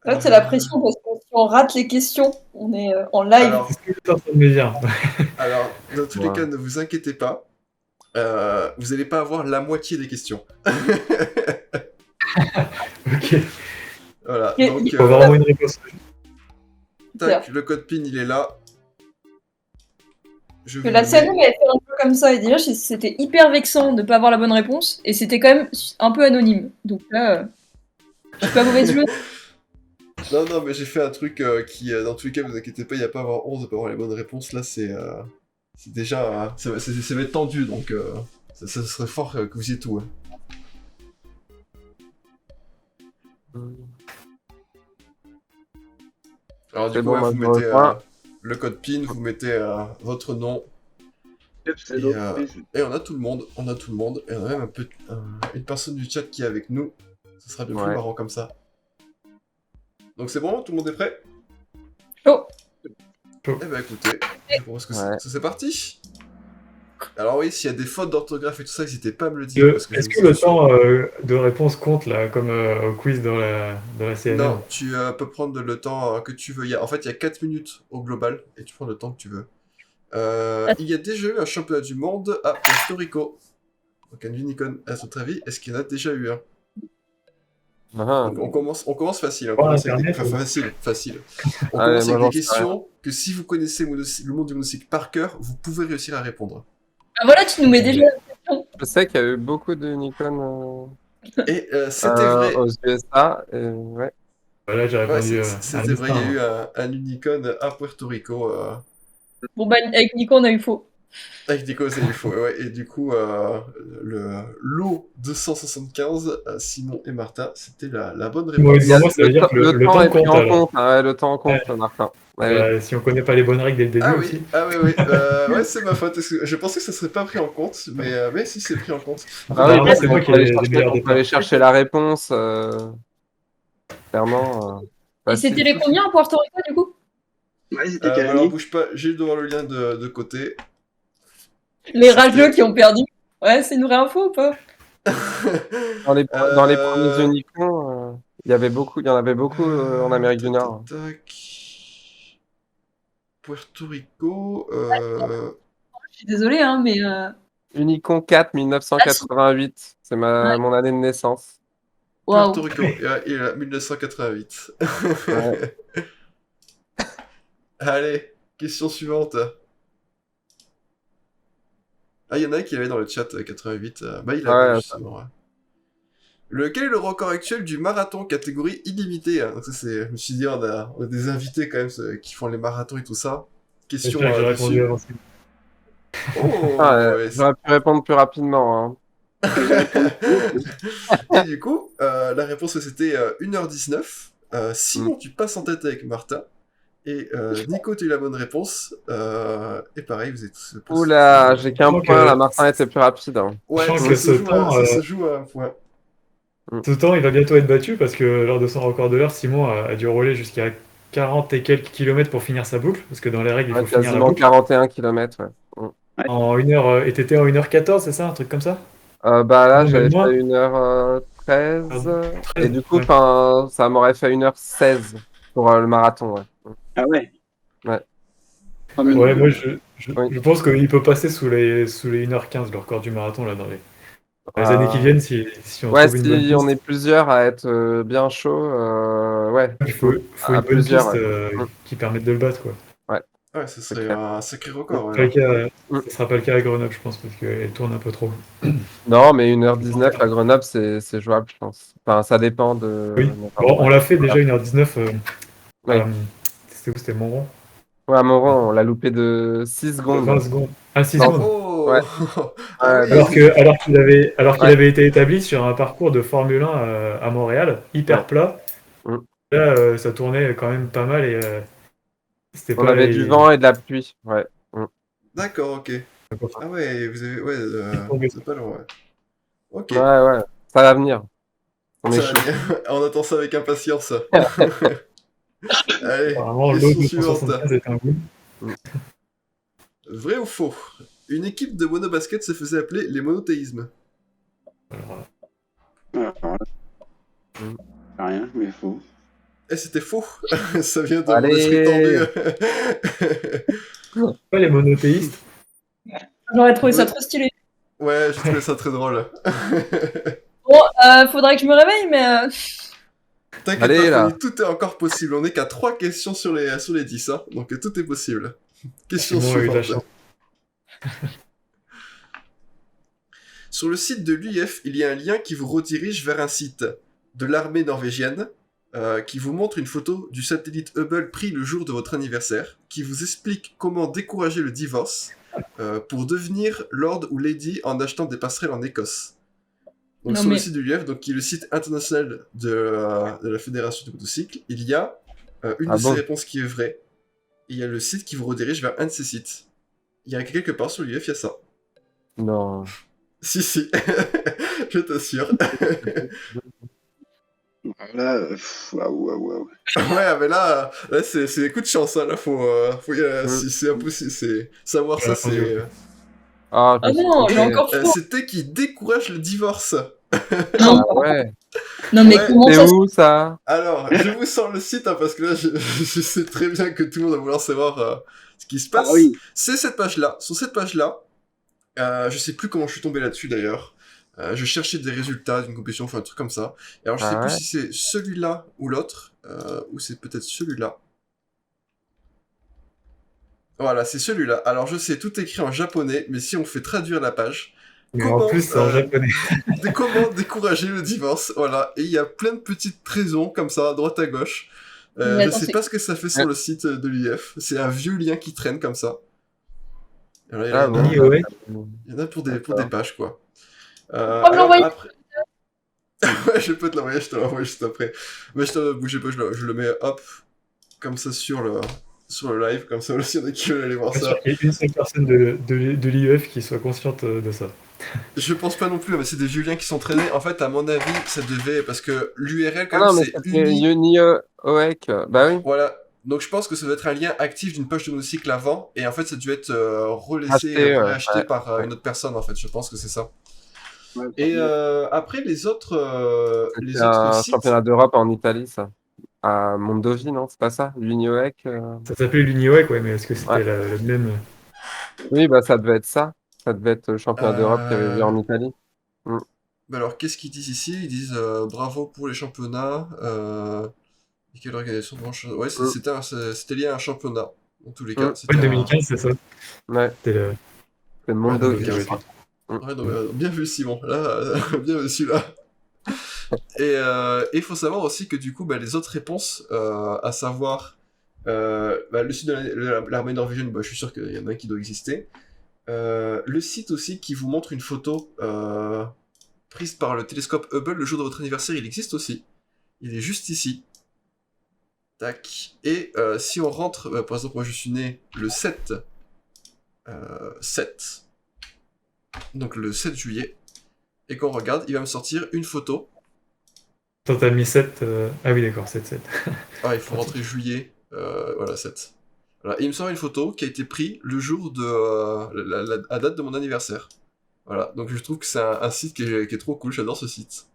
Là, c'est la pression parce que si on rate les questions, on est en live. Alors, C'est ce que j'étais en train de me dire. alors, dans tous les Ouais. cas, ne vous inquiétez pas. Vous n'allez pas avoir la moitié des questions. Ok. Voilà, Et- donc, Il faut avoir vraiment une réponse. tac, le code PIN, il est là. Je Que vous la le scène mets. elle fait un peu comme ça, et déjà c'était hyper vexant de pas avoir la bonne réponse, et c'était quand même un peu anonyme. Donc là, je suis pas mauvaise joueuse. Non, non, mais j'ai fait un truc qui, dans tous les cas, vous inquiétez pas, il n'y a pas à avoir 11 pour avoir les bonnes réponses. Là, c'est déjà. Ça va être tendu, donc ça serait fort que vous y tout. Hein. Alors, du C'est coup, bon, ouais, moi, vous je mettez rejoins. le code PIN, vous mettez votre nom, et on a tout le monde. On a tout le monde, et on a même une personne du chat qui est avec nous. Ce sera bien plus Ouais. marrant comme ça. Donc, c'est bon, tout le monde est prêt? Oh, Eh ben écoutez, je pense que Ouais. c'est parti. Alors oui, s'il y a des fautes d'orthographe et tout ça, n'hésitez pas à me le dire. Parce que Est-ce que le temps de réponse compte là, comme au quiz dans la CNM? Non, tu peux prendre le temps que tu veux. En fait, il y a 4 minutes au global, et tu prends le temps que tu veux. Il y a déjà eu un championnat du monde à Puerto Rico. Donc un unicorn, à votre avis, est-ce qu'il y en a déjà eu un? Ah, Donc on commence facile. On Par commence avec Internet, enfin, facile. On Allez, commence moi, avec des j'en sais rien. questions que si vous connaissez le monde du monocycle par cœur, vous pouvez réussir à répondre. bah voilà, tu nous mets déjà. Je sais qu'il y a eu beaucoup de unicorns Et c'était vrai. aux USA. Ouais. Voilà, j'ai Ouais, répondu c'était vrai, il y a eu hein. un unicorn à Puerto Rico. Bon bah avec Nico on a eu faux. Avec des causes et il faut, ouais. Et du coup, le lot 275, Simon et Martin, c'était la bonne Moi, réponse. pour moi, ça veut dire que le temps est pris compte en alors. compte. Hein, ouais, le temps compte, Martin. Ouais, Si on connaît pas les bonnes règles dès le début Ah aussi. oui, ah oui, oui. Ouais, c'est ma faute. Je pensais que ça serait pas pris en compte, mais si c'est pris en compte. Ah oui, Généralement, parce c'est qu'on moi qui peut ai aller les chercher, meilleurs on peut aller départs. chercher la réponse. Clairement. Et c'était les combien en Puerto Rico du coup? Ouais, c'était quelle Alors année? bouge pas, j'ai devant le lien de côté. Les rageux qui ont perdu. Ouais, c'est une vraie info ou pas? Dans les premiers Euh... unicorns, il y en avait beaucoup en Amérique du Nord. Tac. Puerto Rico. Je suis désolée, hein, mais Unicorn 4, 1988. C'est mon année de naissance. Puerto waouh. Rico, il est 1988. Ouais. Allez, question suivante. Ah, il y en a un qui avait dans le chat 88. Bah, il avait Ouais, justement. Ouais. Quel est le record actuel du marathon catégorie illimitée? Donc, ça, je me suis dit, on a des invités quand même qui font les marathons et tout ça. C'est Question sûr que j'ai répondu dessus. avant. Oh, j'aurais pu répondre plus rapidement. Hein. Et du coup, la réponse c'était 1h19. Simon, tu passes en tête avec Martin. Et Nico, tu as eu la bonne réponse. Et pareil, vous êtes tous. Oula, j'ai qu'un Donc, point, la Martin était plus rapide. Hein. Ouais, sachant ça, que se ce joue temps, ça se joue à un point. ce temps, il va bientôt être battu parce que lors de son record de l'heure, Simon a dû rouler jusqu'à 40 et quelques kilomètres pour finir sa boucle, parce que dans les règles, il Ouais, faut finir la quasiment boucle. 41 km. Ouais. En 1h, et t'étais en 1h14, c'est ça, un truc comme ça? Bah là, Non, même j'avais moins. fait 1h13. Ah, Et 13, du coup, ouais. ça m'aurait fait 1h16 pour le marathon. Ouais. Ah ouais. Ouais. Ah, mais Ouais, non. moi, Oui. je pense qu'il peut passer sous les 1h15, le record du marathon, là, dans les années qui Euh, viennent, si on Ouais, trouve une bonne si on est piste. plusieurs à être bien chaud, ouais. Il faut À une bonne plusieurs, piste ouais. Mm. qui permette de le battre, quoi. Ouais, Ouais, ce c'est serait clair. un sacré record. Pas le Ouais. cas, Mm. ce sera pas le cas à Grenoble, je pense, parce qu'elle tourne un peu trop. Non, mais 1h19 à Grenoble, c'est jouable, je pense. Enfin, ça dépend de. Oui. Bon, on l'a fait déjà Voilà. 1h19. Oui. C'était où? C'était Montrond? Ouais, à Moron, on l'a loupé de 6 20 secondes. secondes. Ah, 6 Non, secondes. Oh ouais. Ah Ouais, oui Alors qu'il ouais, avait été établi sur un parcours de Formule 1 à Montréal, ouais. hyper plat. Mm. Là, ça tournait quand même pas mal et c'était On pas avait du les. vent et de la pluie. Ouais. Mm. D'accord, ok. Ah ouais, vous avez. Ouais, c'est pas loin, ouais. Ok. Ouais, ouais. Ça va venir. On est Ça chaud. va bien. On attend ça avec impatience. Allez, Apparemment, l'eau question suivante. 275 était un goût. Mm. Vrai ou faux? Une équipe de monobasket se faisait appeler les monothéismes. Alors, Alors là, Mm. rien, mais faux. Et c'était faux. Ça vient de mon Allez. esprit tendu. Pas les monothéistes. J'aurais trouvé ça Ouais. trop stylé. Ouais, j'ai trouvé ça très drôle. Bon, faudrait que je me réveille, mais... T'inquiète Allez, pas, là. Fanny, tout est encore possible. On est qu'à 3 questions sur les 10, hein, donc tout est possible. Question Simon a eu de la suivante. chance. Sur le site de l'UIF, il y a un lien qui vous redirige vers un site de l'armée norvégienne qui vous montre une photo du satellite Hubble pris le jour de votre anniversaire, qui vous explique comment décourager le divorce pour devenir Lord ou Lady en achetant des passerelles en Écosse. Donc Non, sur le mais- site de l'UIF, donc qui est le site international de la Fédération du motocycle, il y a une Ah de bon ces réponses qui est vraie. Il y a le site qui vous redirige vers un de ces sites. Il y a quelque part sur l'UIF, il y a ça. Non. Si, je t'assure. Là, waouh. Ouais, mais là c'est coup de chance, hein, là, faut si c'est impossible, c'est savoir ça, c'est Ah, je Ah me suis non, j'ai trompé. encore faux. c'était qui décourage le divorce. Non, Ah ouais. non, mais Ouais, comment C'est ça se... où ça? Alors, je vous sors le site, hein, parce que là, je sais très bien que tout le monde va vouloir savoir ce qui se passe. Ah oui. C'est cette page-là. Sur cette page-là, je sais plus comment je suis tombé là-dessus d'ailleurs. Je cherchais des résultats d'une compétition, enfin un truc comme ça. Et alors je sais Ah plus ouais. si c'est celui-là ou l'autre, ou c'est peut-être celui-là. Voilà, c'est celui-là. Alors je sais, tout est écrit en japonais, mais si on fait traduire la page, Mais en plus, c'est en japonais. comment décourager le divorce, voilà. Et il y a plein de petites raisons comme ça, à droite à gauche. Mais Je attends, sais c'est- pas ce que ça fait sur le site de l'UIF. C'est un vieux lien qui traîne comme ça. Alors, Ah bon. Oui, ouais. il y en a pour des pages, quoi. me Alors, l'envoyer. après... ouais, je peux te l'envoyer, je te l'envoie juste après. Mais bougez pas, je le mets, hop, comme ça sur le live, comme ça aussi, il y en a qui veulent aller voir Pas ça. sûr qu'il y ait une seule personne de l'IEF qui soit consciente de ça. Je pense pas non plus, mais c'est des vieux liens qui sont traînés. En fait, à mon avis, ça devait... Parce que l'URL, Ah quand non, même, mais c'est ça fait uni... Oek. Bah oui. Voilà. Donc je pense que ça doit être un lien actif d'une page de monocycle avant, et en fait ça a dû être Acheté, réacheté ouais, par ouais. une autre personne, en fait, je pense que c'est ça. Ouais, Et après les autres C'était un sites, championnat d'Europe en Italie, ça. À Mondovi, non? C'est pas ça? L'Unioec Ça s'appelait l'UNIOEC, ouais, mais est-ce que c'était Ouais. le même... Oui, bah ça devait être ça. Ça devait être le championnat d'Europe qu'il y avait eu en bah Italie. alors qu'est-ce qu'ils disent ici? Ils disent bravo pour les championnats, et quelle organisation de manche... Ouais, c'était lié à un championnat, dans tous les cas. Mm. C'était Ouais, un- 2015, c'est ça. Ouais, C'était le... c'est Ouais, Mondovi, donc, je crois. Ouais, donc, bien vu Simon, là, bien vu celui-là. Et il faut savoir aussi que du coup, bah, les autres réponses, à savoir le site de l'armée norvégienne, bah, je suis sûr qu'il y en a un qui doit exister. Le site aussi qui vous montre une photo prise par le télescope Hubble le jour de votre anniversaire, il existe aussi. Il est juste ici. Tac. Et si on rentre, par exemple, moi je suis né le 7. 7. Donc le 7 juillet. Et qu'on regarde, il va me sortir une photo. Attends, t'as mis 7... Ah oui, d'accord, 7. Ah, il faut rentrer juillet. Voilà, 7. Voilà. Et il me sort une photo qui a été prise le jour de la date de mon anniversaire. Voilà, donc je trouve que c'est un site qui est trop cool, j'adore ce site.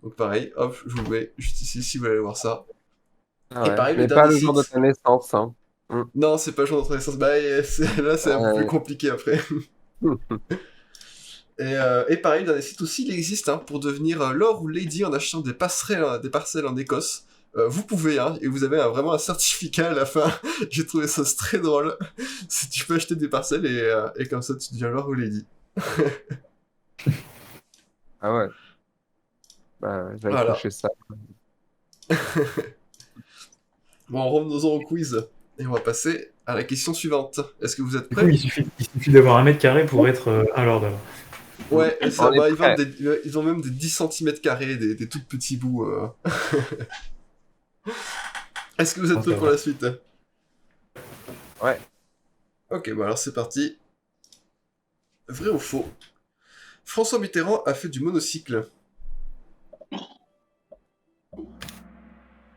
Donc pareil, hop, je vous le mets juste ici si vous voulez aller voir ça. Ah Et ouais. pareil, le Mais pas dernier le jour de site. ta naissance, hein. Non, c'est pas le jour de notre naissance. Bah, là, c'est un peu Ouais. plus compliqué après. Et pareil, le dernier site aussi, il existe hein, pour devenir Lord ou Lady en achetant des parcelles en Écosse. Vous pouvez, hein, et vous avez vraiment un certificat à la fin. J'ai trouvé ça très drôle. Tu peux acheter des parcelles et comme ça tu deviens Lord ou Lady. Ah ouais. Bah, j'avais Voilà. coché ça. Bon, revenons-en au quiz. Et on va passer à la question suivante. Est-ce que vous êtes Du coup, prêts? il suffit d'avoir 1 mètre carré pour être un lord, alors. Ouais, et ça On est va, prêts. ils ont même des 10 cm², des tout petits bouts. Est-ce que vous êtes prêts pour la suite? Ouais. Ok, bah alors c'est parti. Vrai ou faux? François Mitterrand a fait du monocycle.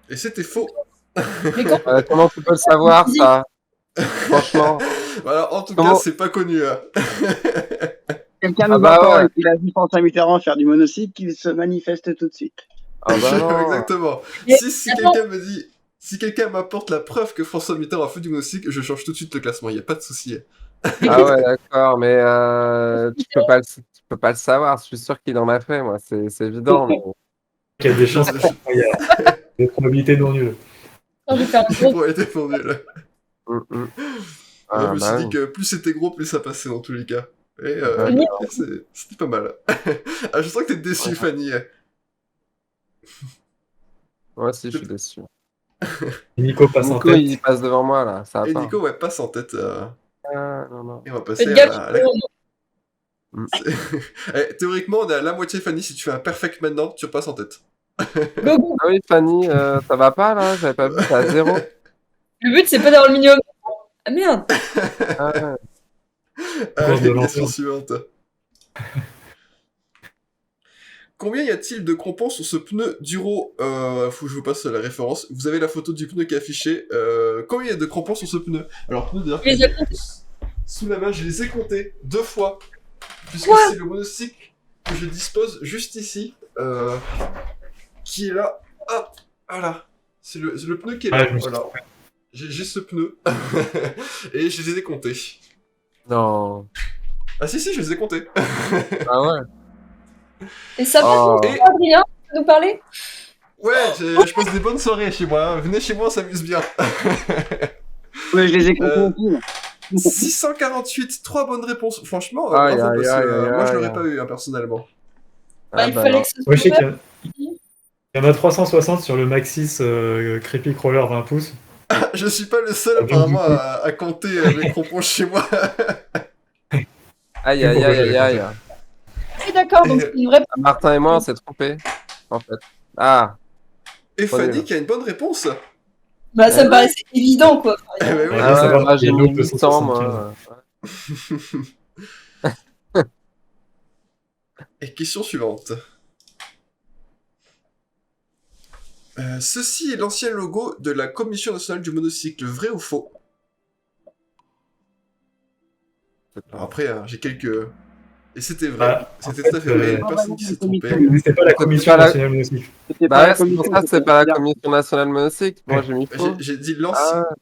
Et c'était faux. Mais quand... Comment tu peux le savoir, ça? Franchement. Voilà, en tout Comment- cas, c'est pas connu. Hein. Quelqu'un Ah nous bah entend ouais. et qu'il a vu François Mitterrand faire du monocycle, qu'il se manifeste tout de suite. Ah bah non. Exactement. Mais Si attends. quelqu'un me dit Si quelqu'un m'apporte la preuve que François Mitterrand a fait du monocycle, je change tout de suite le classement, il y a pas de souci. Ah ouais, d'accord, mais tu peux pas le savoir. Je suis sûr qu'il en a fait, moi. C'est évident. Mais... Il y a des chances, Je- il y a des probabilités non nulles. Oh, je vais faire un Je gros. pourrais être défendu là. Hum, hum. Moi, je Ah, me suis bah dit oui. que plus c'était gros, plus ça passait dans tous les cas. Et Ouais, c'était pas mal. Ah, je sens que t'es déçu, Ouais. Fanny. Moi aussi, je suis déçu. Nico passe en Nico, tête. il passe devant moi, là. Ça va Et pas. Nico, ouais, passe en tête. Ah, non, non. Et on va passer Faites à gaffe, la... Hum. Théoriquement, on est à la moitié, Fanny. Si tu fais un perfect maintenant, tu repasses en tête. go, go. Ah oui, Fanny, ça va pas, là? J'avais pas vu, t'es à 0. Le but, c'est pas d'avoir le minimum. Ah merde. Ah, ouais. Course de Question l'enfer. suivante. Combien y a-t-il de crampons sur ce pneu Duro faut que je vous passe la référence. Vous avez la photo du pneu qui est affichée. Combien y a de crampons sur ce pneu? Alors, pneu d'ailleurs, Tu les as comptés? sous la main, je les ai comptés 2 fois. Puisque Quoi? c'est le monocycle que je dispose juste ici. Qui est là. Hop, voilà. C'est le pneu qui est là. Ah, je me suis Voilà. J'ai ce pneu. Et je les ai comptés. Non. Ah si, je les ai comptés. Ah ouais. Et ça va, Oh. Et Adrien? Tu peux nous parler? ouais, je passe des bonnes soirées chez moi. Hein. Venez chez moi, on s'amuse bien. Ouais, je les ai comptés Euh, aussi. 648, 3 bonnes réponses. Franchement, Aïe, bravo, aïe, parce que aïe, moi je aïe, l'aurais aïe. pas eu, hein, personnellement. Bah, Ah, il bah, fallait non. que ce Moi, je sais soit. qu'il y en a 360 sur le Maxis Creepy Crawler 20 pouces. Je suis pas le seul, Ah, bien apparemment, du coup. à compter mes crampons chez moi. Aïe, C'est aïe, pourquoi aïe, j'avais aïe, compté. aïe. Oui, d'accord, donc c'est une vraie. Ah, Martin et moi, on s'est trompés, en fait. Ah, Et Trop Fanny nul. qui a une bonne réponse. Bah, ça me paraissait évident, quoi. Enfin, Eh ben oui, Ouais, ah ça ouais, va, moi j'ai et mis l'autre 800, 275. moi. Et question suivante. Ceci est l'ancien logo de la Commission nationale du monocycle, vrai ou faux? Alors après, hein, j'ai quelques... Et c'était vrai. Ah, en C'était fait, tout à fait vrai. Il y a une personne qui s'est trompée. Mais c'était pas la C'était commission pas la- nationale monocycle. C'était Bah pas ouais, la c'est pour commission, ça que c'est c'était pas la la Commission nationale monocycle. Moi Ouais. j'ai mis faux. J'ai dit l'ancien... Ah,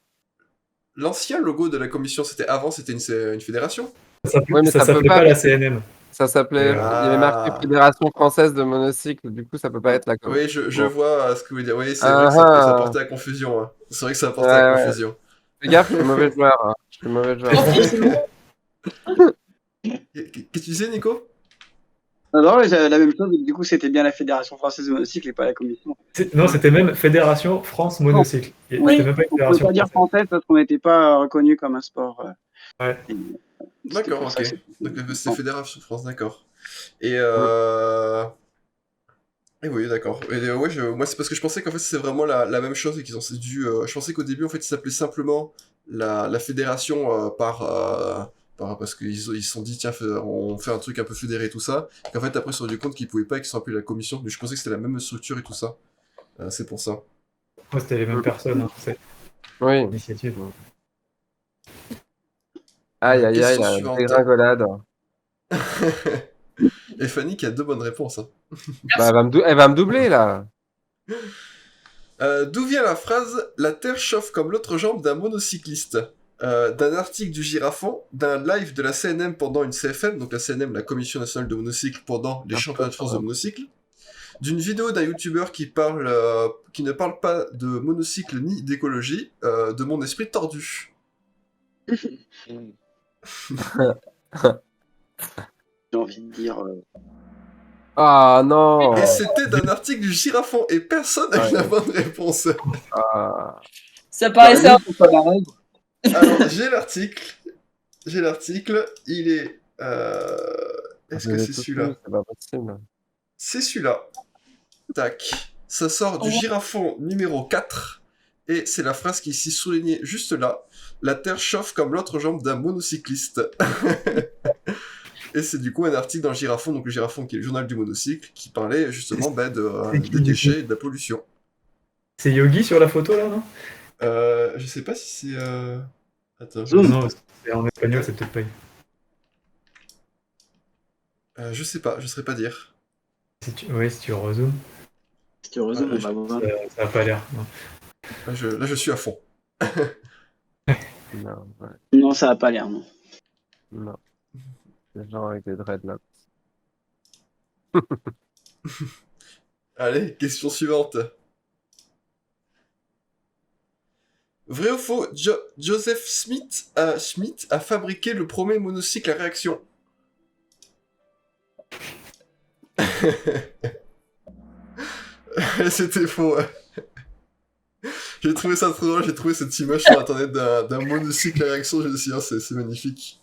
L'ancien logo de la commission, c'était avant, c'était une fédération. ouais, mais Ça ça peut s'appelait pas, pas la parce que CNM. ça s'appelait. Et, Il y avait marqué Ah, Fédération française de monocycle, du coup ça peut pas être la com. oui, je Bon. vois ce que vous voulez dire. Oui, c'est vrai Ah que ça ah. portait à confusion. Hein. C'est vrai que ça Ouais, portait à ouais. confusion. Fais gaffe, je suis mauvais joueur. Hein. Je suis mauvais joueur. Qu'est-ce que tu disais, Nico? Non, non, mais c'est la même chose. Du coup, c'était bien la Fédération française de monocycle et pas la commission. Non, c'était même Fédération France Monocycle. Et Oui. C'était même pas une On peut fédération pas dire française. française parce qu'on n'était pas reconnu comme un sport. Ouais. Et c'était D'accord, pour ça ok. que c'était- Donc c'est Fédération France, d'accord. Et Et oui, d'accord. Et ouais, moi c'est parce que je pensais qu'en fait c'est vraiment la même chose et qu'ils ont dû. Je pensais qu'au début en fait ils s'appelaient simplement la fédération parce qu'ils ils se sont dit tiens on fait un truc un peu fédéré et tout ça. Qu'en fait après ils se sont rendu compte qu'ils pouvaient pas et qu'ils sont appelés la commission. Mais je pensais que c'était la même structure et tout ça. C'est pour ça. Moi, c'était les mêmes personnes. Hein, c'est Oui. l'initiative. Aïe aïe aïe, Question la suivante. dégringolade. Et Fanny qui a 2 bonnes réponses. Hein. Bah, elle va me doubler là. D'où vient la phrase « La Terre chauffe comme l'autre jambe d'un monocycliste » d'un article du Girafon, d'un live de la CNM pendant une CFM, donc la CNM, la Commission Nationale de Monocycle, pendant les championnats de France de monocycle, d'une vidéo d'un youtubeur qui ne parle pas de monocycle ni d'écologie, de mon esprit tordu. J'ai envie de dire. Ah non. Et c'était d'un article du Girafon, et personne n'a eu la bonne réponse. Ah. Ça paraissait un c'est pas la règle. Alors, j'ai l'article, il est... Est-ce que c'est celui-là? C'est pas possible. C'est celui-là. Tac. Ça sort du Girafon numéro 4. Et c'est la phrase qui est ici soulignée juste là. La Terre chauffe comme l'autre jambe d'un monocycliste. Et c'est du coup un article dans le Girafon, donc le Girafon qui est le journal du monocycle, qui parlait justement des déchets et de la pollution. C'est Yogi sur la photo là, non? Je sais pas si c'est... Attends. Non, c'est en espagnol, c'est peut-être pas. Je sais pas, je saurais pas dire. Oui, si tu rezoomes, Si tu résumes, Ah, on va voir. ça a pas l'air. Non. Là, je suis à fond. Non, ouais, Non, ça a pas l'air, non. non. Les gens avec des dreadlocks. Allez, question suivante. Vrai ou faux, Joseph Smith a fabriqué le premier monocycle à réaction. C'était faux. J'ai trouvé ça trop drôle, j'ai trouvé cette image sur internet d'un monocycle à réaction, je me suis dit, c'est magnifique.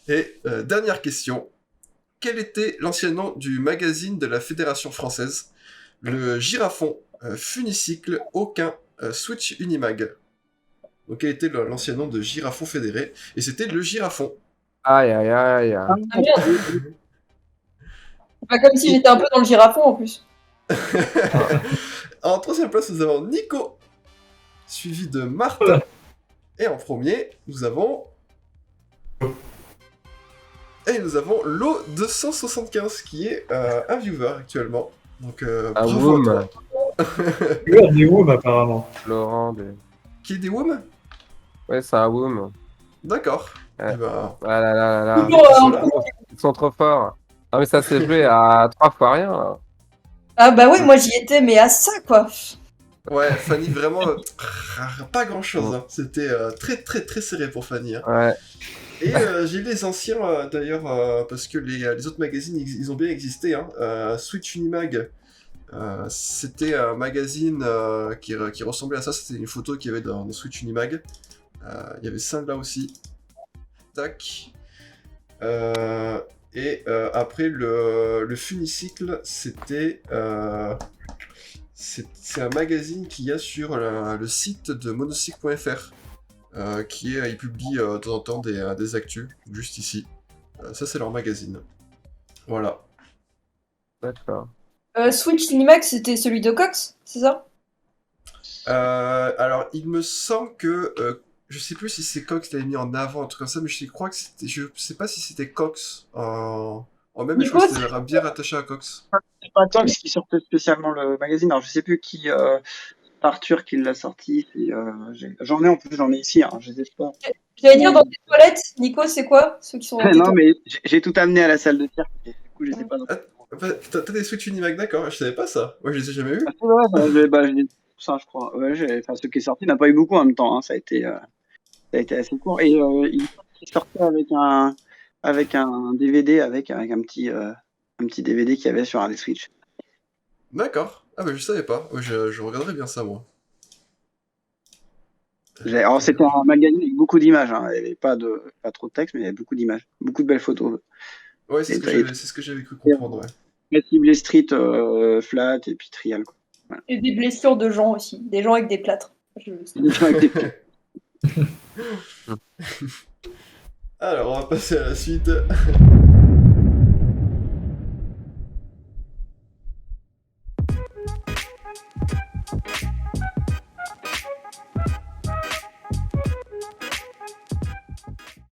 Et dernière question. Quel était l'ancien nom du magazine de la Fédération française? Le Girafon, Funicycle, Aucun, Switch Unimag. Donc quel était l'ancien nom de Girafon fédéré? Et c'était le Girafon. Aïe, aïe, aïe. Ah merde. C'est pas comme si j'étais un peu dans le girafon en plus. En troisième place, nous avons Nico, suivi de Marthe. Voilà. Et en premier, nous avons... Et nous avons Lo275, qui est un viewer actuellement. Donc bravo à toi. Lui a des wombs apparemment. Laurent, Qui est des WOM? ouais, c'est un Woom. D'accord. Ouais. Eh ben, Ah là là là là. Toujours, Ils sont trop forts. Ah, mais ça s'est joué à 3 fois rien, là. Ah bah oui, moi j'y étais, mais à ça quoi. ouais, Fanny, vraiment, pas grand-chose. Hein. C'était très très très serré pour Fanny. Hein. Ouais. Et j'ai les anciens, d'ailleurs, parce que les autres magazines, ils ont bien existé. Hein. Switch Unimag, c'était un magazine qui ressemblait à ça. C'était une photo qu'il y avait dans Switch Unimag. Il y avait ça là aussi. Tac. Et après, le Funicycle, c'était... c'est un magazine qu'il y a sur le site de monocycle.fr. Il publie de temps en temps des actus, juste ici. Ça, c'est leur magazine. Voilà. D'accord. Switch Unimax, c'était celui de Cox, c'est ça? Alors, il me semble que... je sais plus si c'est Cox qui l'avait mis en avant, un truc comme ça, mais je crois que c'était... Je sais pas si c'était Cox en même, mais je crois que c'était bien rattaché à Cox. C'est pas Tox qui sortait spécialement le magazine. Alors, je sais plus qui, Arthur qui l'a sorti. J'en ai en plus, j'en ai ici. Hein, je les ai pas. J'allais dire dans tes toilettes, Nico, c'est quoi ceux qui sont dans tes Non, toilettes? mais j'ai tout amené à la salle de tir. Du coup, je les ai pas dans. T'as des Switch Unimag, d'accord, je savais pas ça. Moi, je les ai jamais eu. Ouais, ça, je crois. Ouais, ce qui est sorti n'a pas eu beaucoup en même temps. Hein. Ça a été assez court. Et il est sorti avec un DVD, avec un petit DVD qu'il y avait sur un des Switch. D'accord. Ah, bah, je savais pas. Ouais, je regarderais bien ça, moi. Alors, c'était un magazine avec beaucoup d'images. Hein. Il n'y avait pas trop de texte, mais il y avait beaucoup d'images. Beaucoup de belles photos. Ouais, c'est ce que j'avais cru comprendre, ouais. Ciblé street, flat et puis trial. Quoi. Voilà. Et des blessures de gens aussi, des gens avec des plâtres. Alors, on va passer à la suite.